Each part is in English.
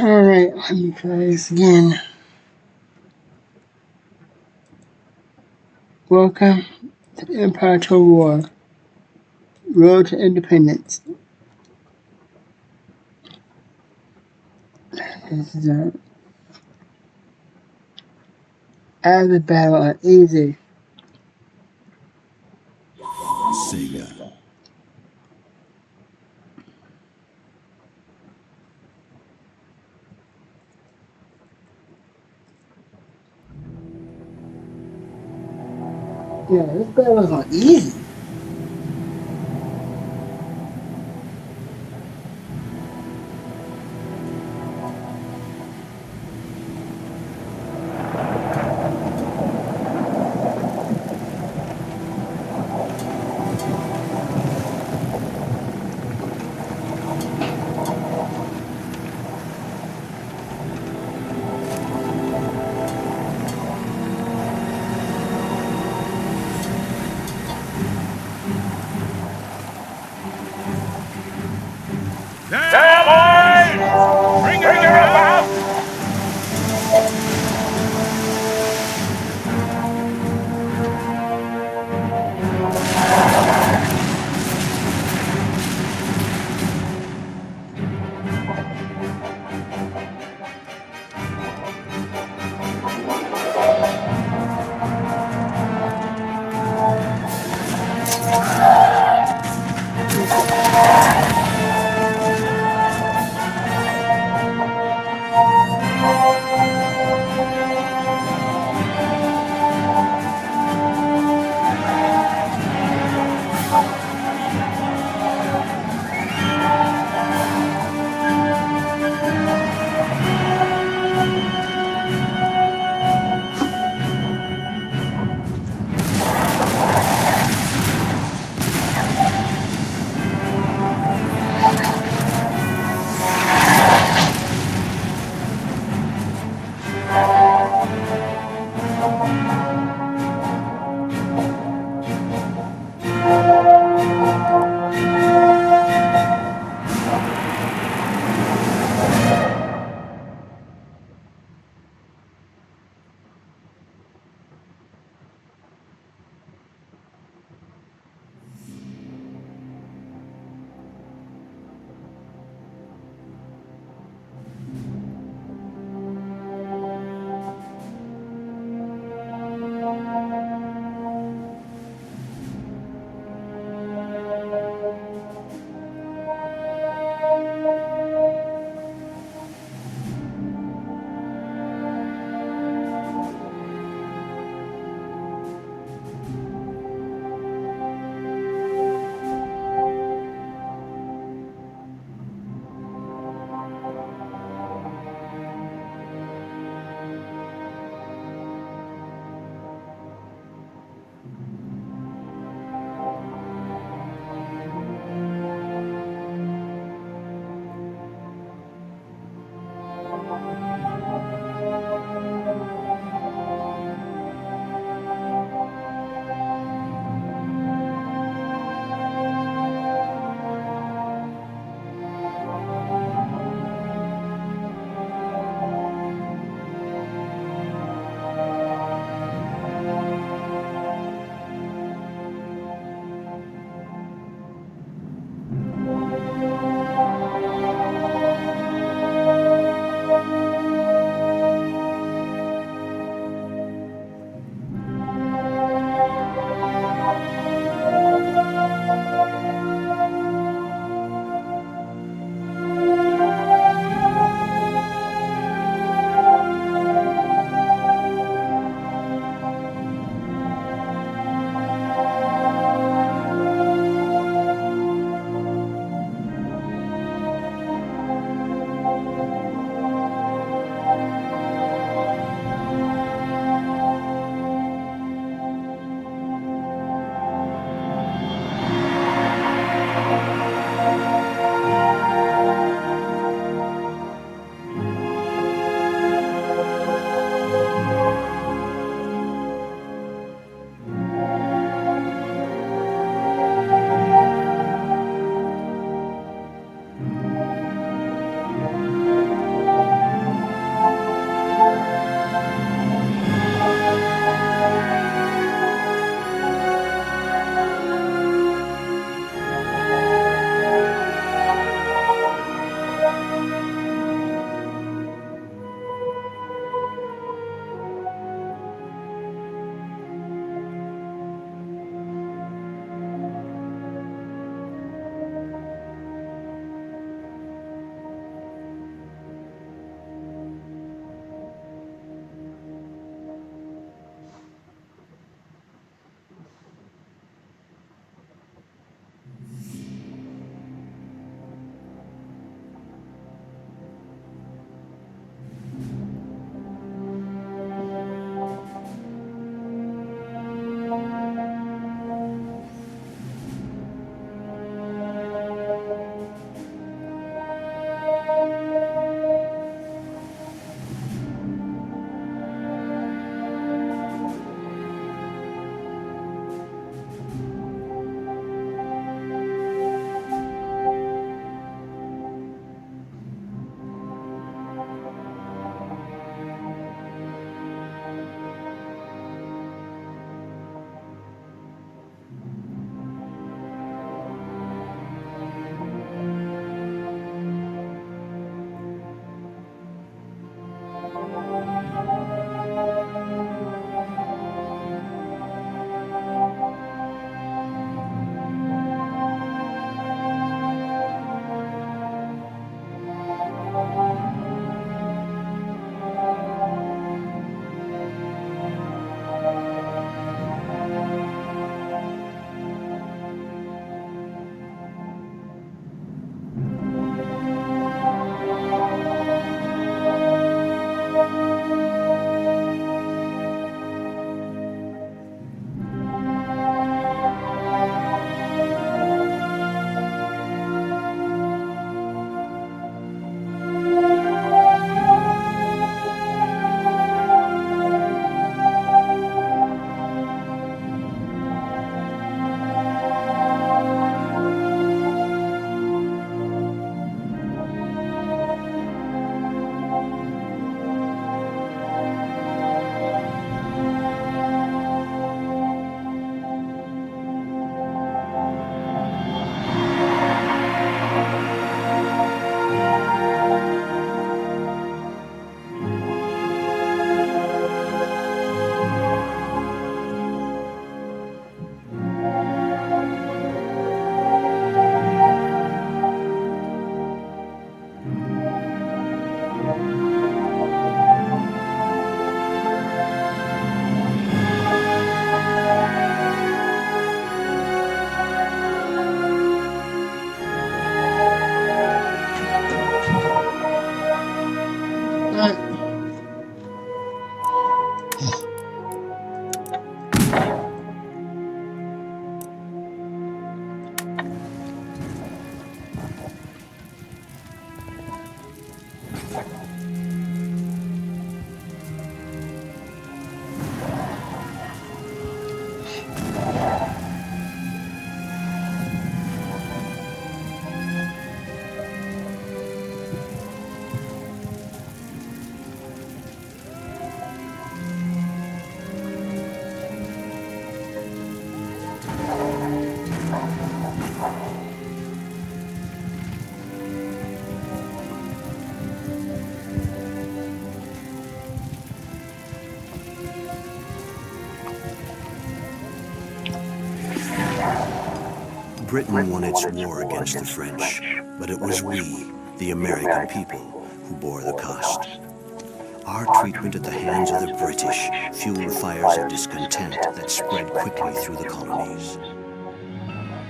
Alright, let me try this again. Welcome to the Empire Total War. Road to Independence. This is out of the battle on easy. Sega. Yeah, this battle's on easy. Britain won its war against the French, but it was we, the American people, who bore the cost. Our treatment at the hands of the British fueled fires of discontent that spread quickly through the colonies.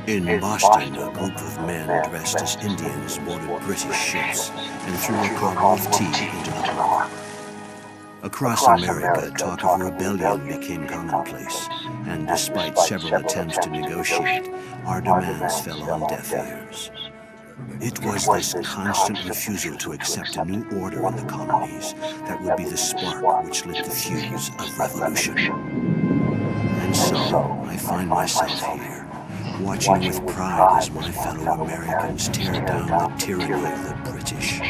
In Boston, a group of men dressed as Indians boarded British ships and threw a cargo of tea into the harbor. Across America, talk of rebellion became commonplace, and despite several attempts to negotiate, our demands fell on deaf ears. It was this constant refusal to accept a new order in the colonies that would be the spark which lit the fuse of revolution. And so, I find myself here, watching with pride as my fellow Americans tear down the tyranny of the British.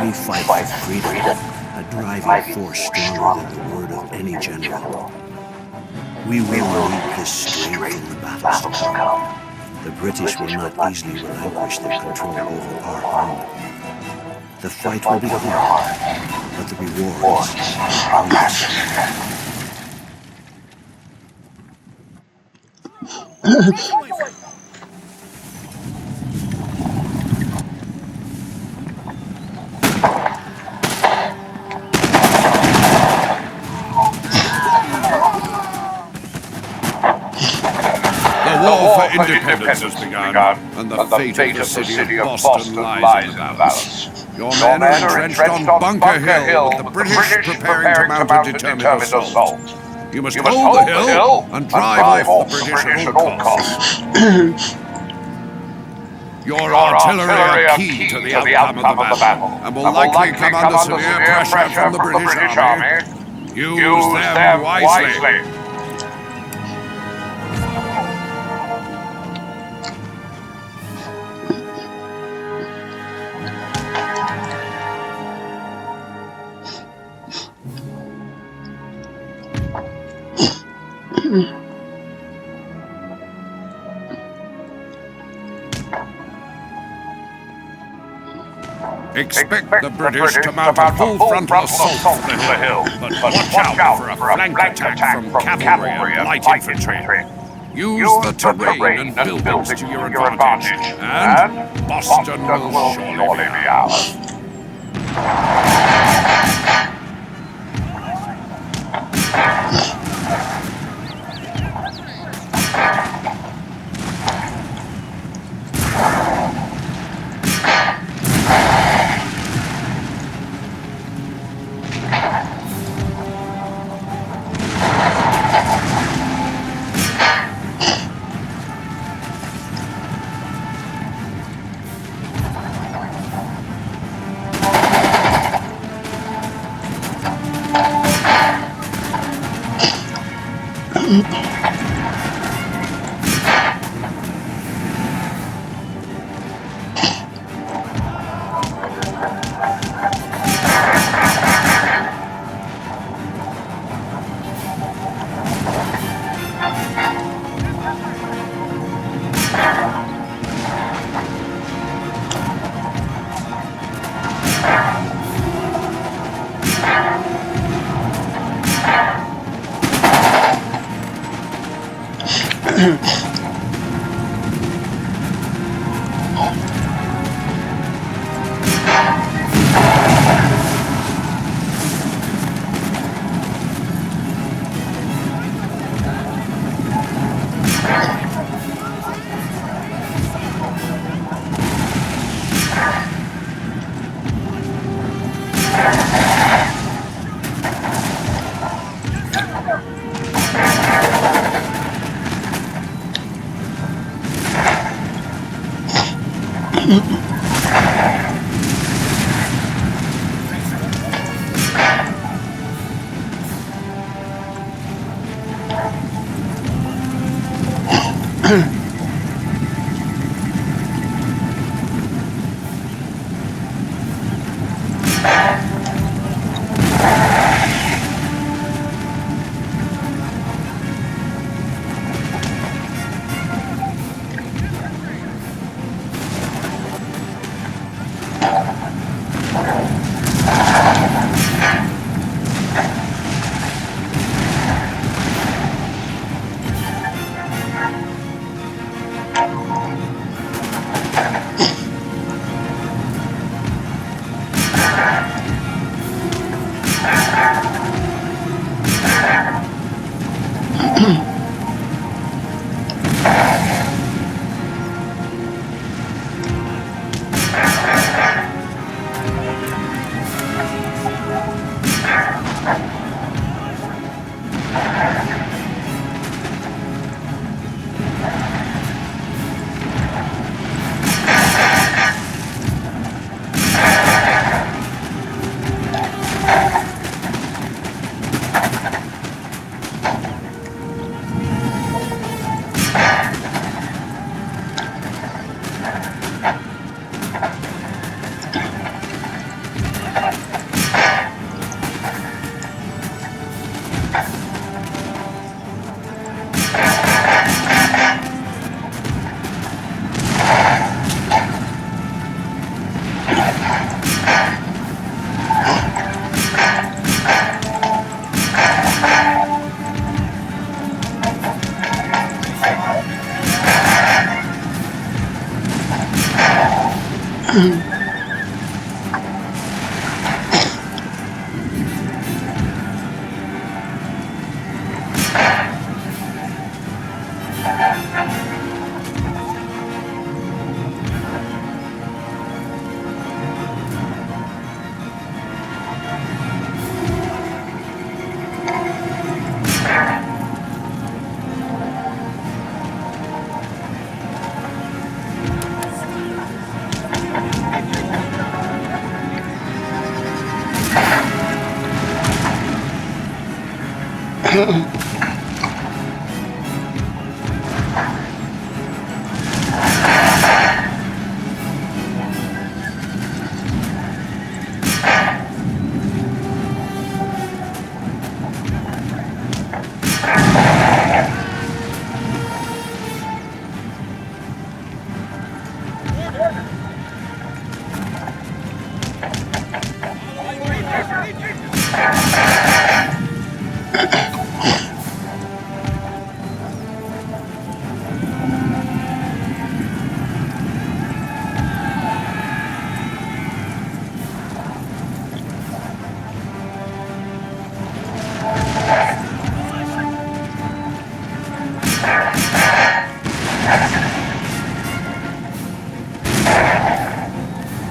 We fight for freedom, a driving force stronger than the word of any general. We will need this strength in the battles to come. The British will not easily relinquish their control over our home. The fight will be hard, but the rewards are massive. The war for independence has begun, and the fate of the city of Boston lies in the balance. Your men are entrenched on Bunker Hill, with the British preparing to mount a determined assault. You must hold the hill and drive off the British at all costs. Your artillery are key to the outcome of the battle, and will likely come under severe pressure from the British Army. Use them wisely. Expect the British to mount a full frontal assault from the hill, but watch out for a flank attack from cavalry and light infantry. Use the terrain and buildings to your advantage, and Boston will surely be ours.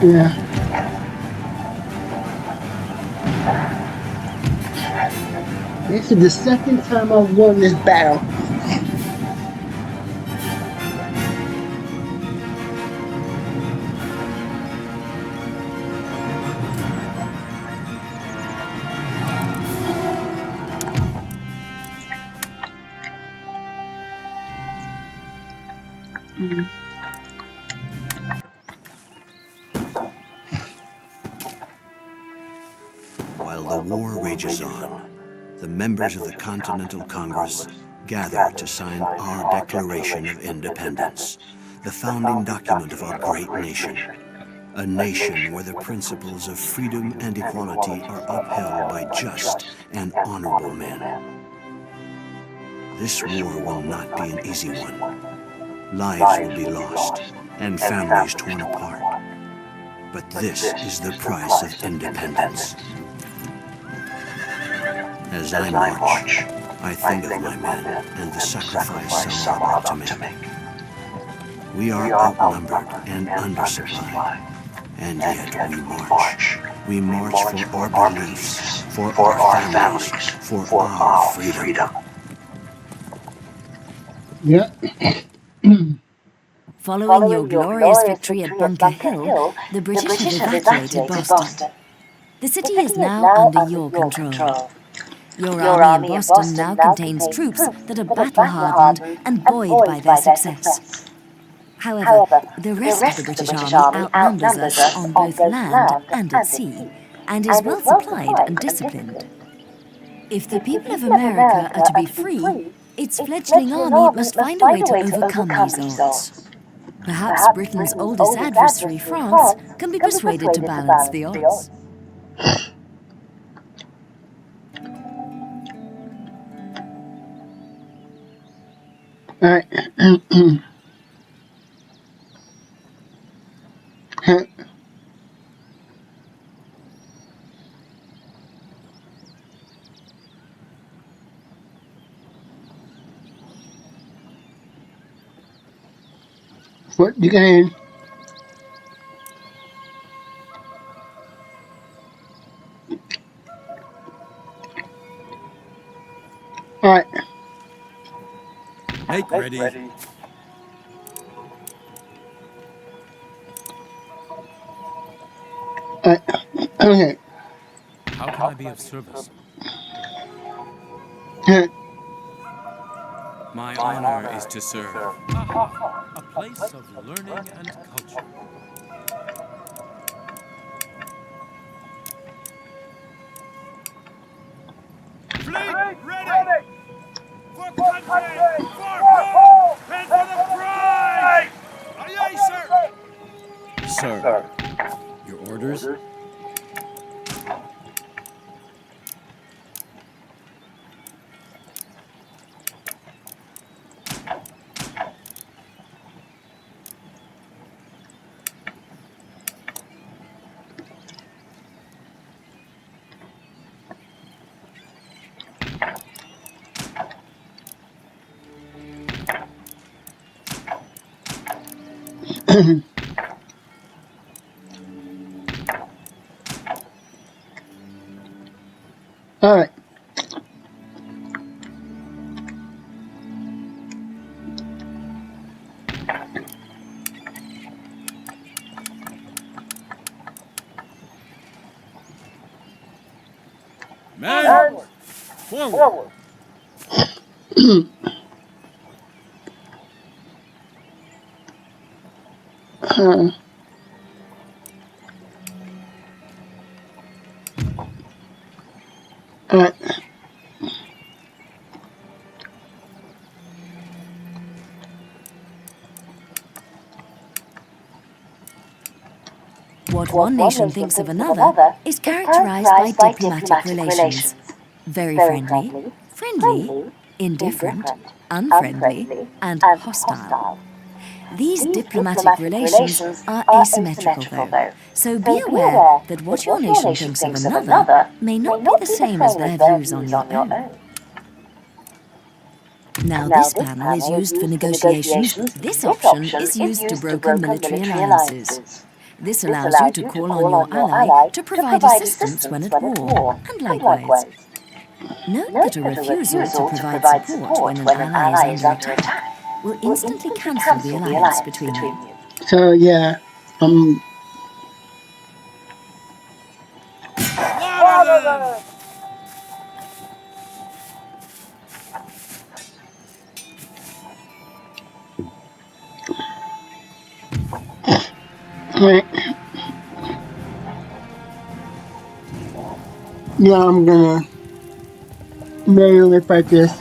Yeah. This is the second time I've won this battle. While the war rages on, the members of the Continental Congress gather to sign our Declaration of Independence, the founding document of our great nation. A nation where the principles of freedom and equality are upheld by just and honorable men. This war will not be an easy one. Lives will be lost and families torn apart. But this is the price of independence. As I march, I think of my men and the sacrifice some are about to make. We are outnumbered and undersupplied, and yet we march. We march for our beliefs, for our families, for our freedom. Yeah. Following your glorious victory at Bunker Hill, the British have evacuated Boston. The city is now under your control. Your army in Boston now contains troops that are battle-hardened and buoyed by their success. However, the rest of the British Army outnumbers us on both land and at sea, and is well supplied and disciplined. If the people of America are to be free, its fledgling army must find a way to overcome these odds. Perhaps Britain's oldest adversary, France, can be persuaded to balance the odds. Alright. What you can. Alright. Make ready. Alright. Okay. How can I be of service? My honor is to serve. Aha! A place of learning and culture. Fleet ready! For country! For home! And for the prize! Aye, aye, sir! Sir, your orders? Alright. Men! Forward! Alright. What one nation thinks of another is characterized by diplomatic relations. Very friendly, friendly, indifferent, unfriendly, and hostile. These diplomatic relations are asymmetrical, though, so be aware that what your nation thinks of another may not be the same as their views on your own. Now this panel is used for negotiations. This option is used to broker military alliances. This allows you to call on your ally to provide assistance when at war, and likewise. Note that a refusal to provide support when an ally is under attack will instantly cancel the alliance between you. So yeah. Right. Yeah, I'm gonna manually fight this.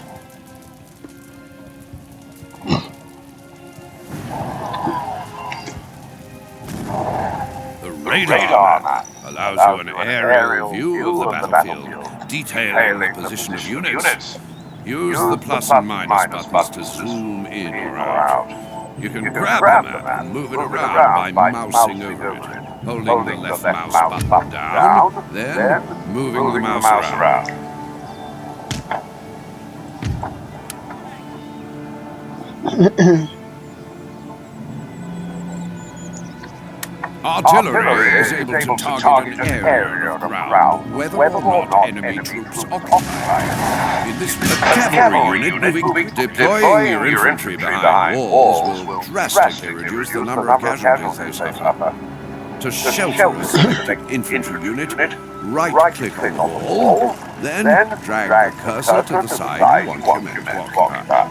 The radar map allows you an aerial view of the battlefield, detailing the position of units. Use the plus and minus buttons to zoom in or out. You can grab the map and move it around by mousing over it, holding the left mouse button down, then moving the mouse around. Artillery is able to target an area of the ground, whether or not enemy troops occupy it. In this cavalry unit moving, deploying your infantry behind walls will drastically reduce the number of casualties they suffer. To shelter a selected infantry unit, right-click on the wall, then drag the cursor to the side you want your men to occupy.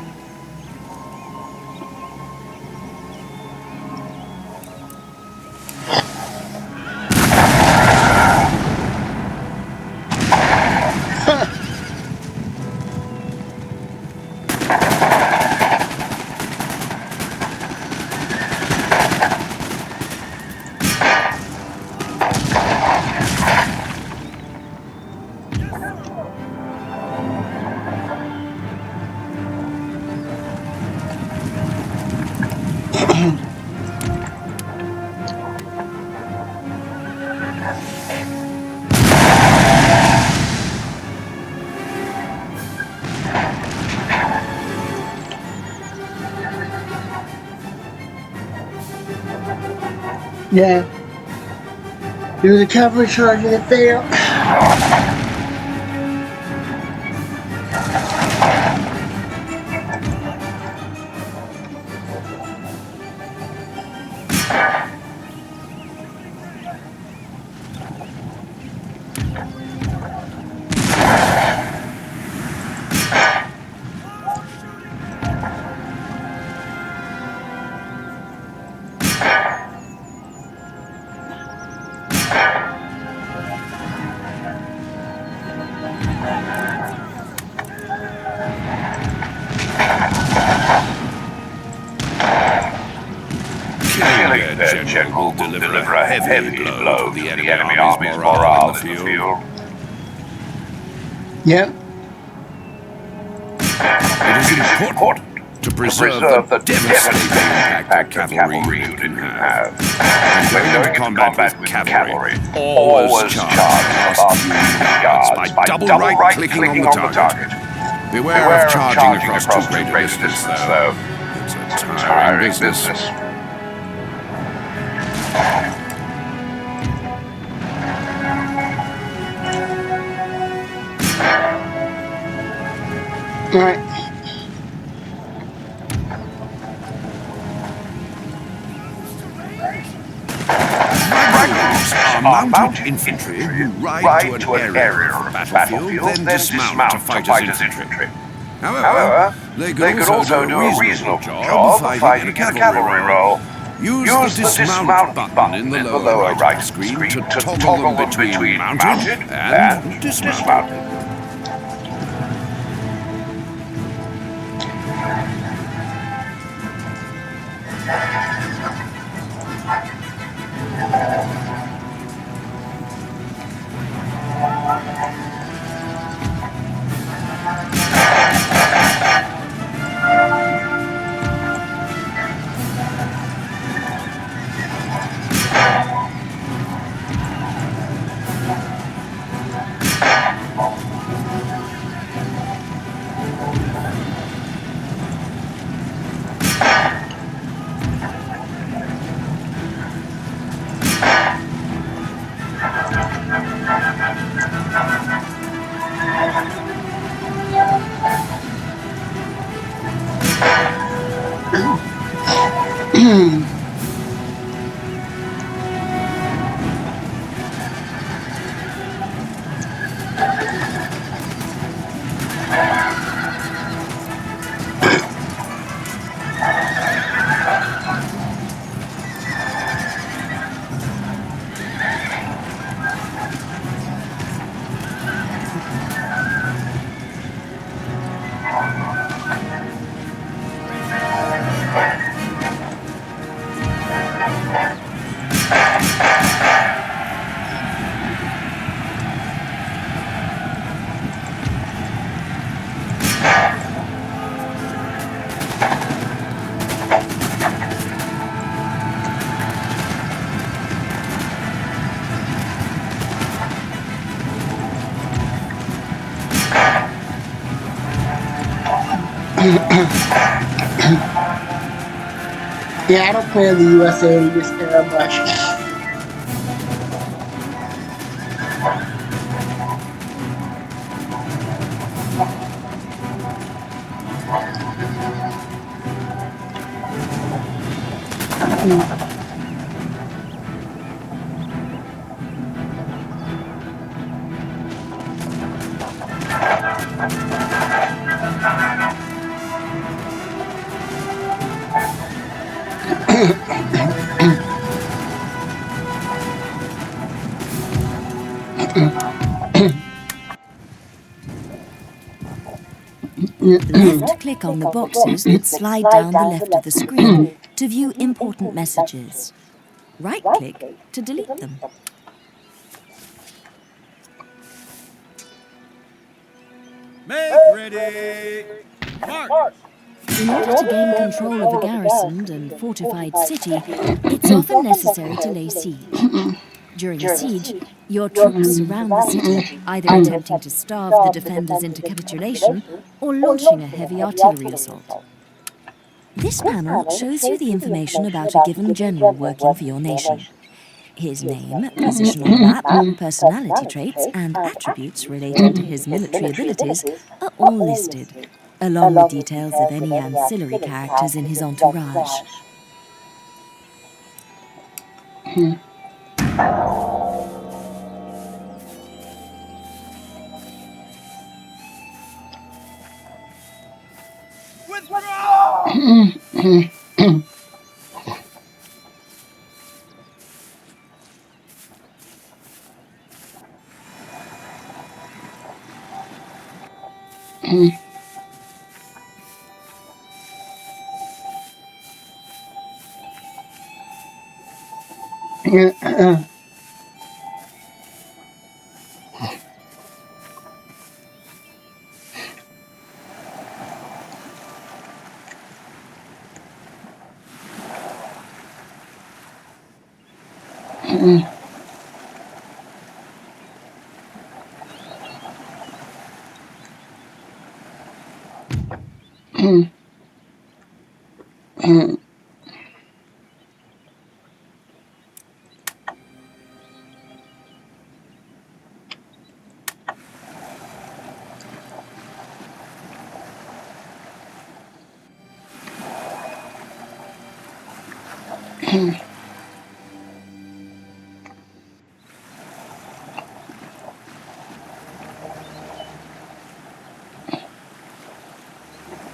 Yeah. There was a cavalry charge and it failed. Killing their general will deliver a heavy blow to the enemy army's morale in the field. Yep. It is important to preserve the devastating impact a cavalry unit can have. When going into combat with cavalry, always charge the last few yards by double right-clicking on the target. Beware of charging across too great a distance, though. It's a tiring business. Alright. Are mounted infantry who ride to an area of the battlefield, then dismount to fight as infantry. However, they could also do a reasonable job of fighting in a cavalry role. Use the dismount button in the lower right screen to toggle them between mounted and dismounted. Yeah, I don't play in the USA in this era much. Left-click on the boxes that slide down the left of the screen to view important messages. Right-click to delete them. Make ready! March! In order to gain control of a garrisoned and fortified city, it's often necessary to lay siege. During a siege, your troops surround the city, either attempting to starve the defenders into capitulation or launching a heavy artillery assault. This panel shows you the information about a given general working for your nation. His name, position on the map, personality traits, and attributes relating to his military abilities are all listed, along with details of any ancillary characters in his entourage.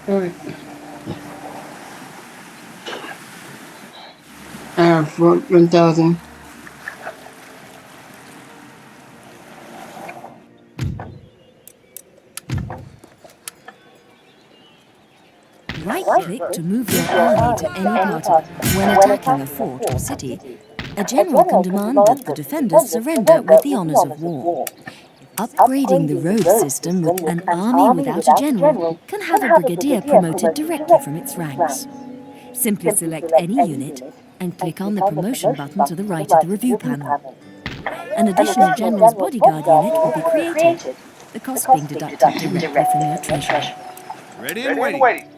Alright. I have 1,000. Right-click to move your army to any part of. When attacking a fort or city, a general can demand that the defenders surrender with the honors of war. Upgrading the road system with an army without a general can have a brigadier promoted directly from its ranks. Simply select any unit and click on the promotion button to the right of the review panel. An additional general's bodyguard unit will be created, the cost being deducted directly from your treasury. Ready and waiting.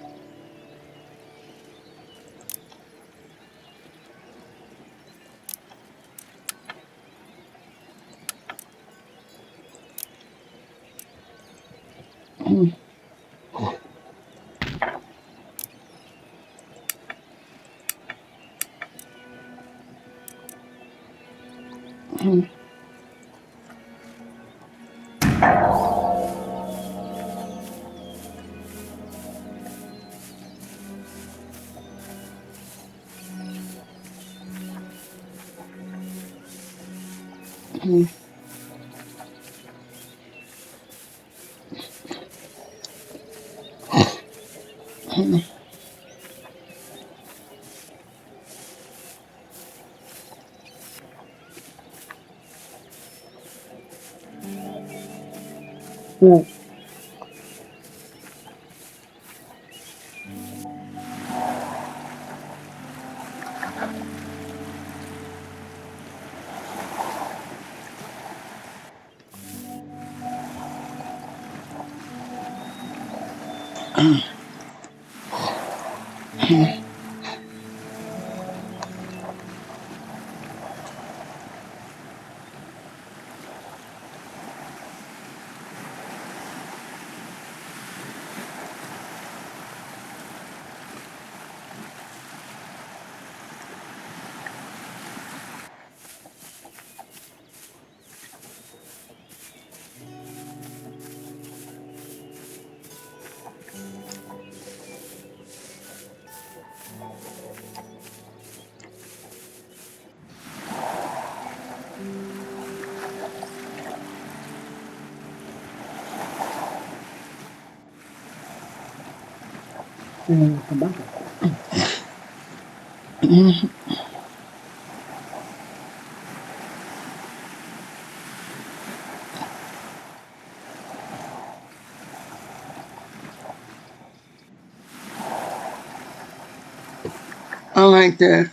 I like the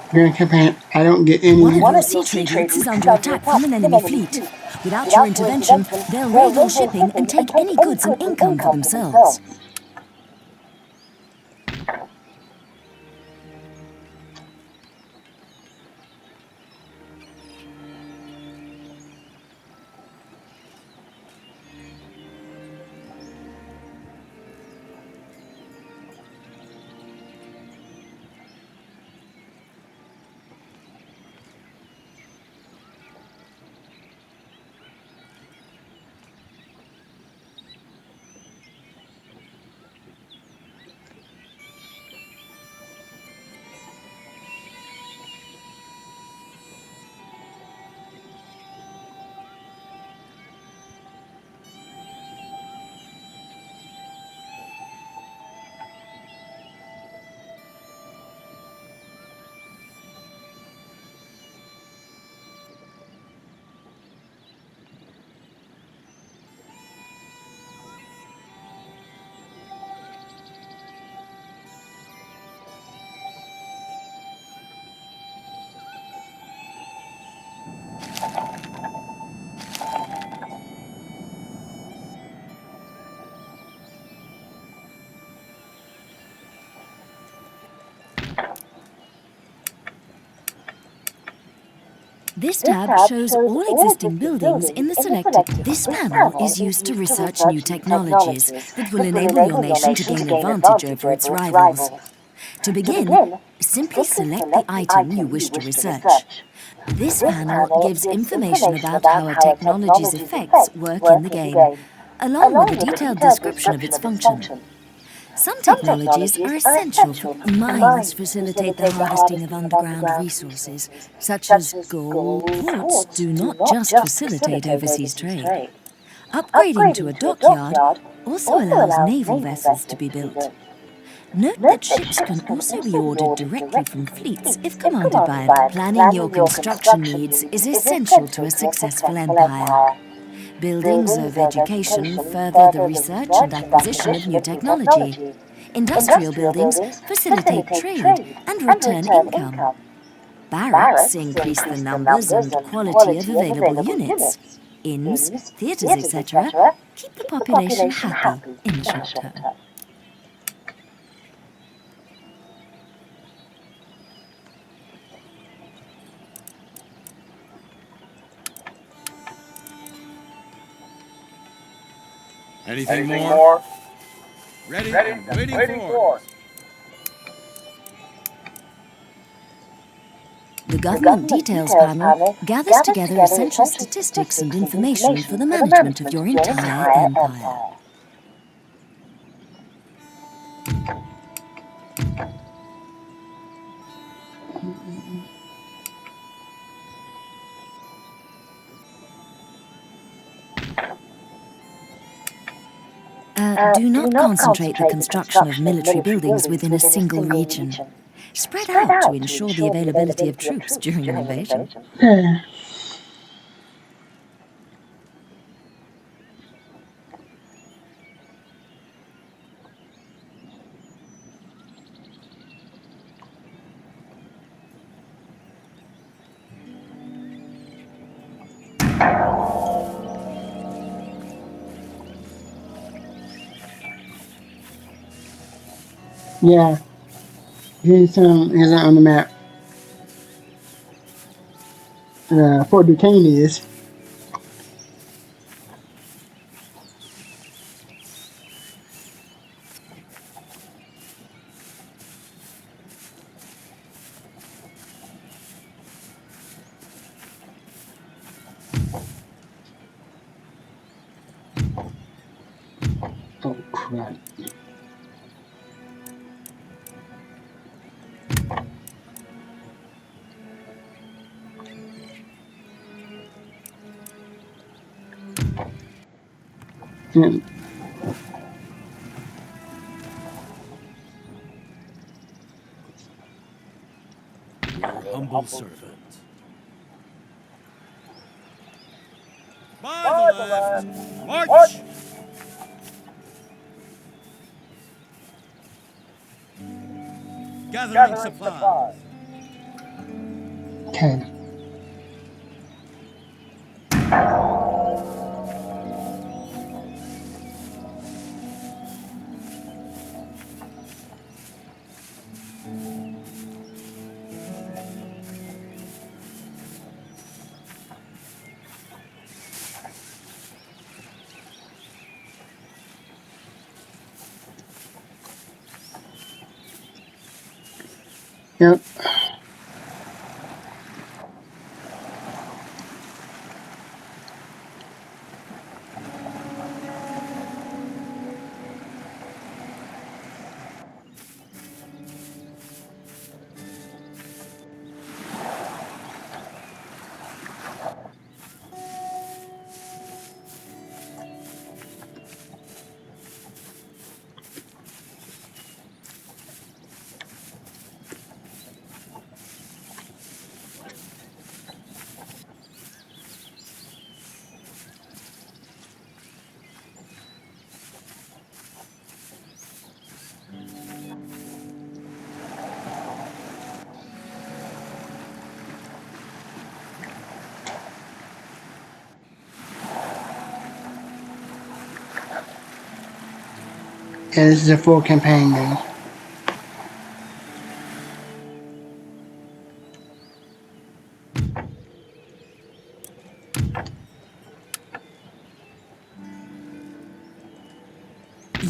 Grand Campaign. I don't get any. One of your sea trade routes is under attack from an enemy fleet. Without your intervention, they'll raid all shipping and take any goods and income for themselves. This tab shows all existing buildings in the selected. This panel is used to research new technologies that will enable your nation to gain advantage over its rivals. To begin, simply select the item you wish to research. This panel gives information about how a technology's effects work in the game, along with a detailed description of its function. Some technologies are essential for mines facilitate the harvesting of underground resources, such as gold. Ports do not just facilitate overseas trade. Upgrading to a dockyard also allows naval vessels to be built. Note that ships can also be ordered directly from fleets if commanded by a. Planning your construction needs is essential to a successful empire. Buildings of education further the research and acquisition of new technology. Industrial buildings facilitate trade and return income. Barracks increase the numbers and quality of available units. Inns, theatres, etc. keep the population happy in the short term. Anything more? Ready and waiting for. The Government Details Panel gathers together essential statistics and information for the management of your entire empire. Do not concentrate the construction of military buildings within a single region. Spread out to ensure the availability of troops during an invasion. Yeah. Here's it on the map. Fort Duquesne is. Oh crap. Hmm. Your humble servant. By the left, march! Gathering supplies. Okay. Yep. Yeah, this is a full campaign game.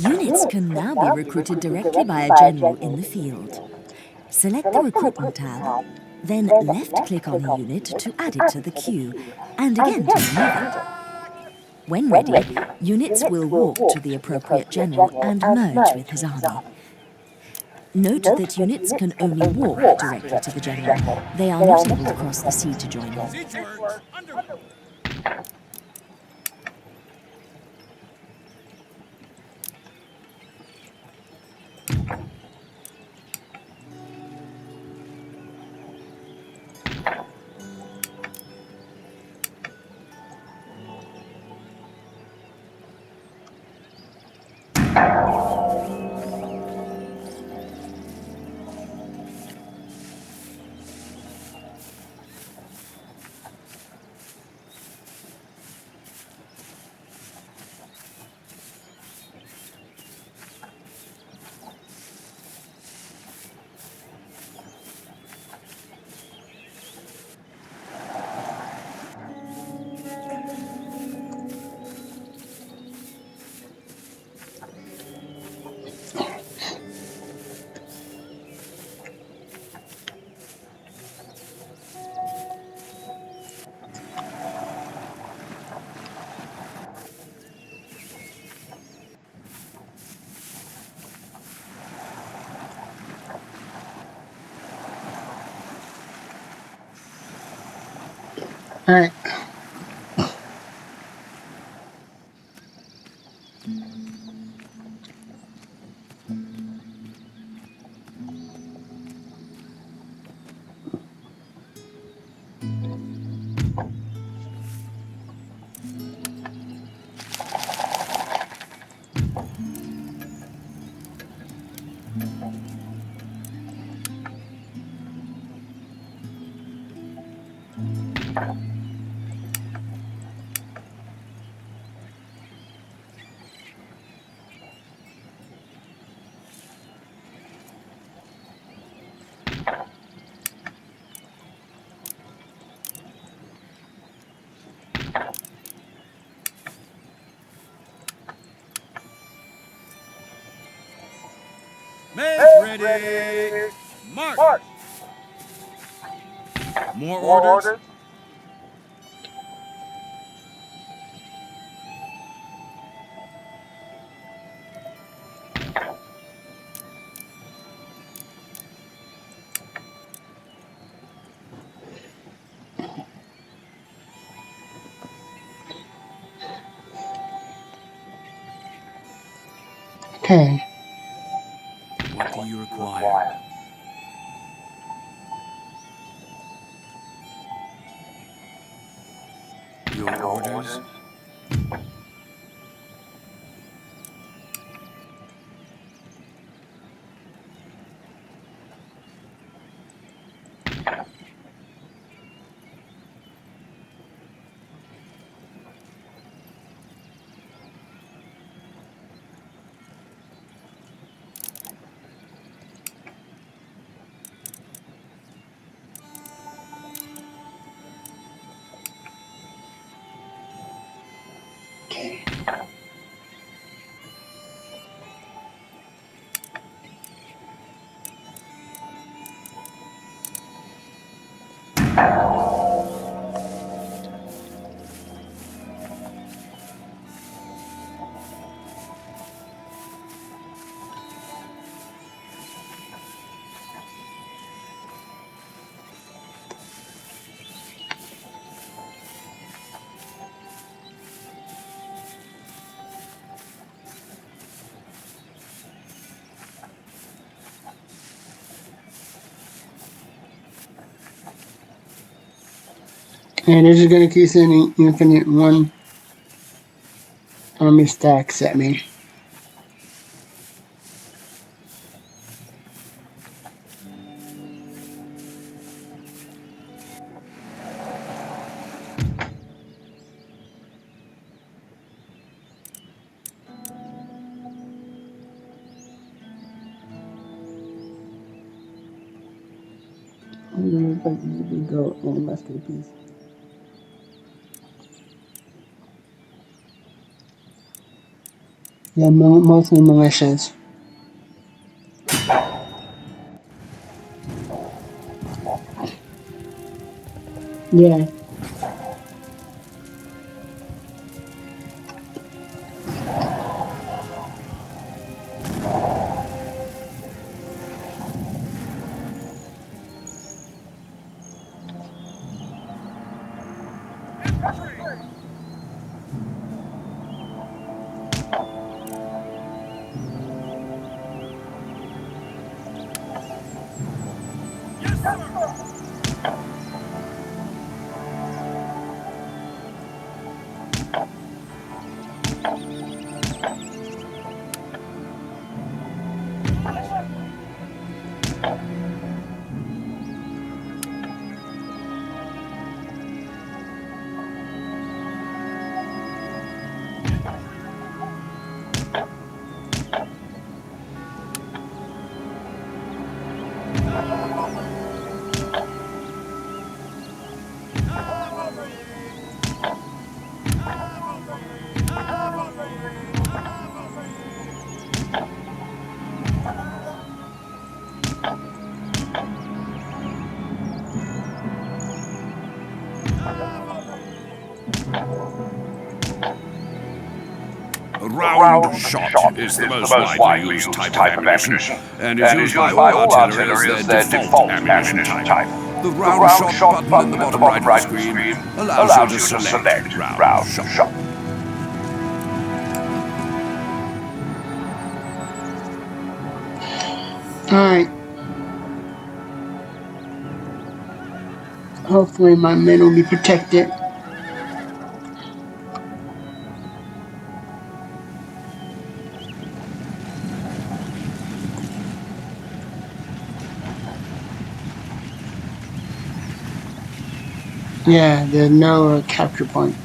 Units can now be recruited directly by a general in the field. Select the Recruitment tab, then left-click on a unit to add it to the queue, and again to remove it. When ready, units will walk to the appropriate general and merge with his army. Note that units can only walk directly to the general. They are not able to cross the sea to join him. Siege works underway. Alright. Make ready. March. More orders? Okay. What do you require? Your orders? And this is gonna keep sending infinite one army stacks at me. I'm gonna put the goat and a musket piece. Yeah, mostly militias. Yeah. A round shot is the most widely used type of ammunition, and is used by all artillery as their default ammunition type. The round shot button in the bottom right of the screen allows you to select round shot. Alright. Hopefully my men will be protected. Yeah, there's no capture point.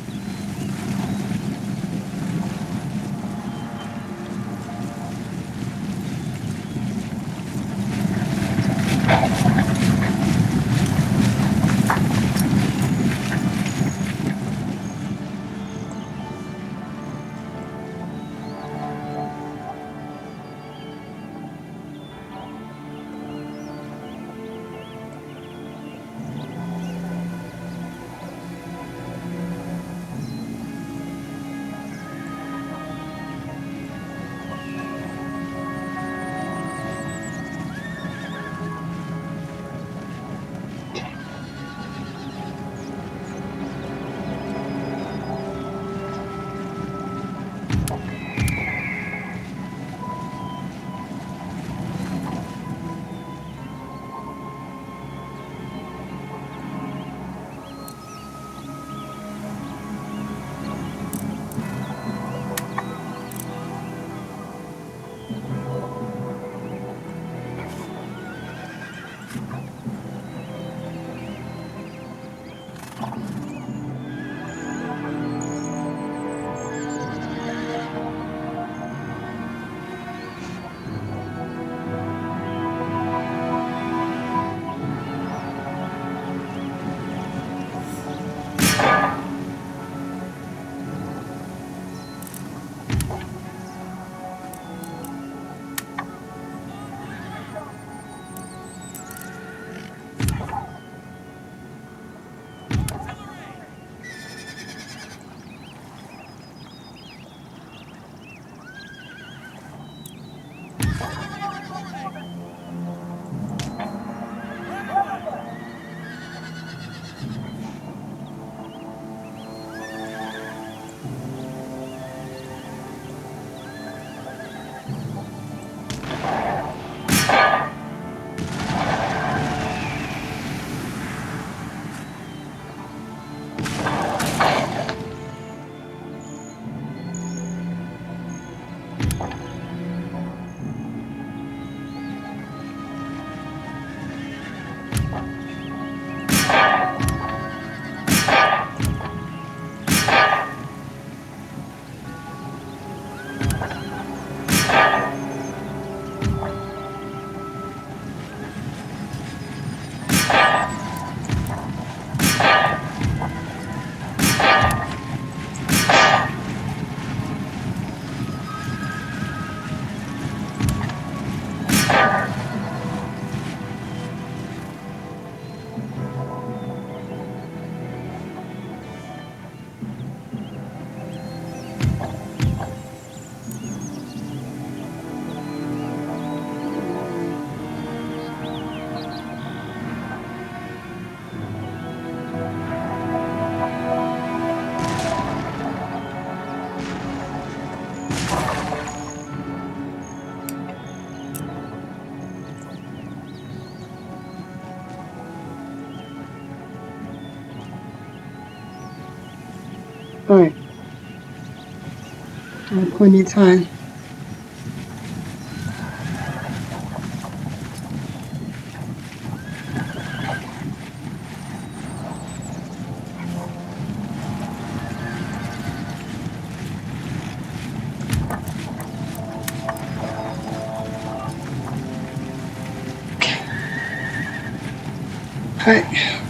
Alright. Plenty of time. Alright.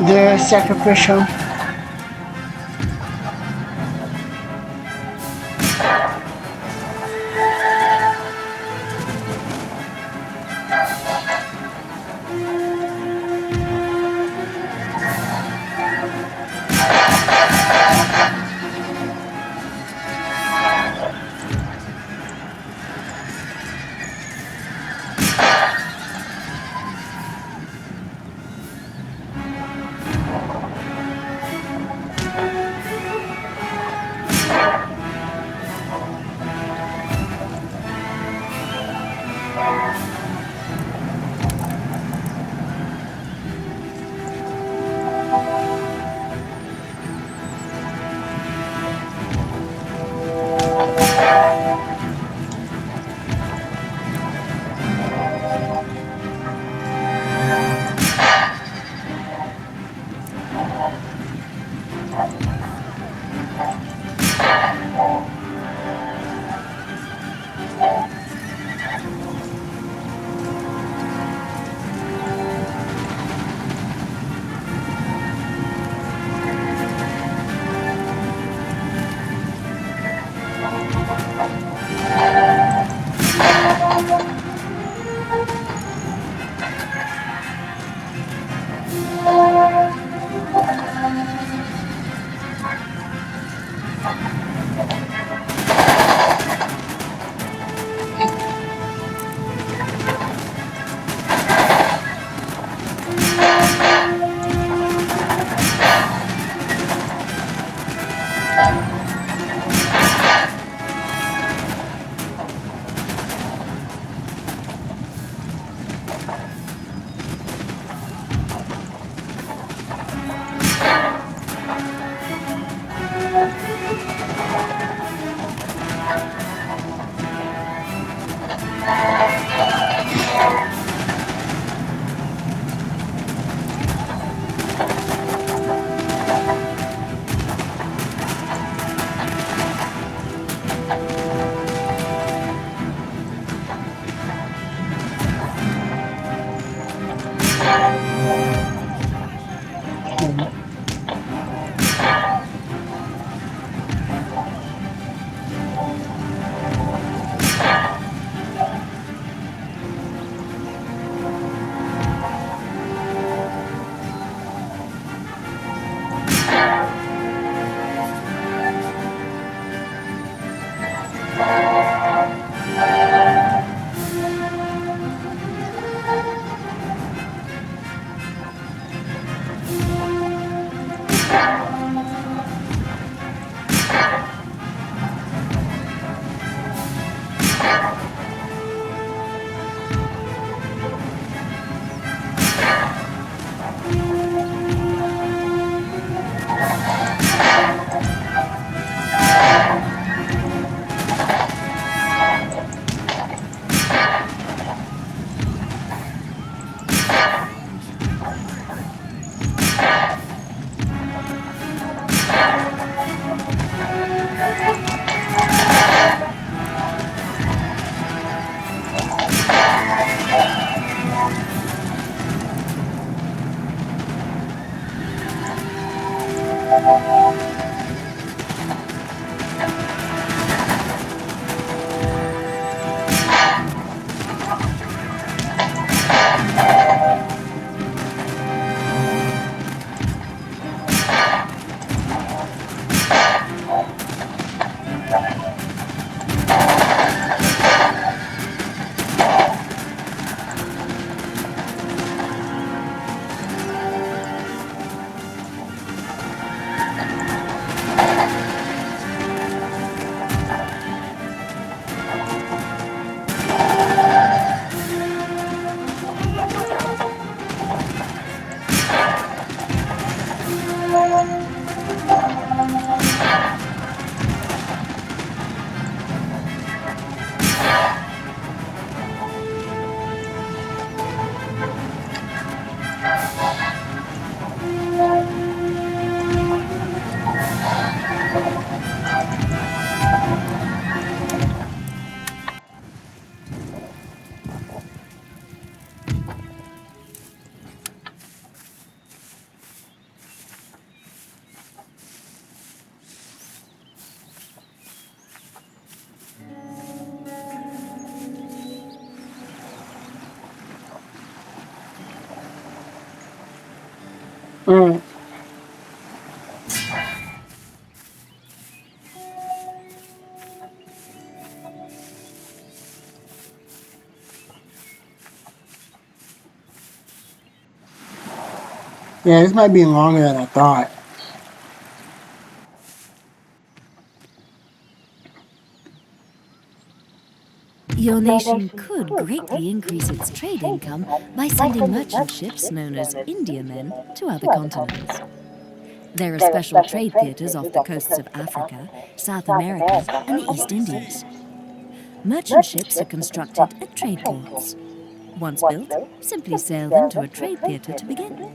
The sacrificial. Alright. Yeah, this might be longer than I thought. Your nation could greatly increase its trade income by sending merchant ships known as Indiamen to other continents. There are special trade theatres off the coasts of Africa, South America, and the East Indies. Merchant ships are constructed at trade ports. Once built, simply sail them to a trade theatre to begin.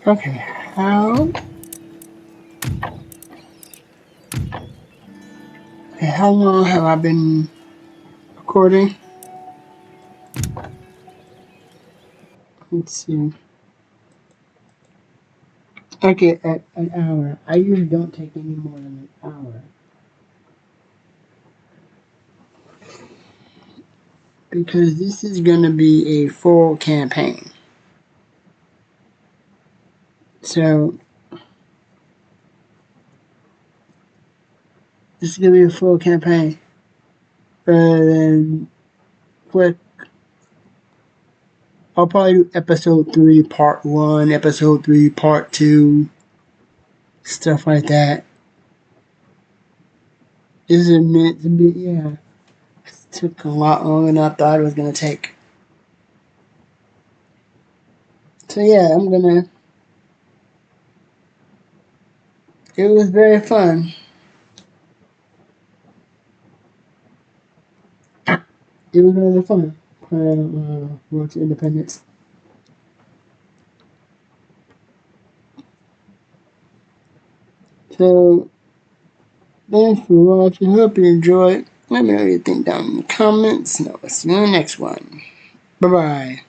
Okay, how long have I been recording? Let's see. Okay, at an hour. I usually don't take any more than an hour. Because this is going to be a full campaign. So, this is going to be a full campaign. Rather than quick. I'll probably do episode 3 part 1, episode 3 part 2, stuff like that. This is meant to be, yeah. It took a lot longer than I thought it was going to take. So yeah, I'm gonna. It was very fun. It was really fun playing Road to Independence. So, thanks for watching. Hope you enjoyed. Let me know what you think down in the comments. And I'll see you in the next one. Bye bye.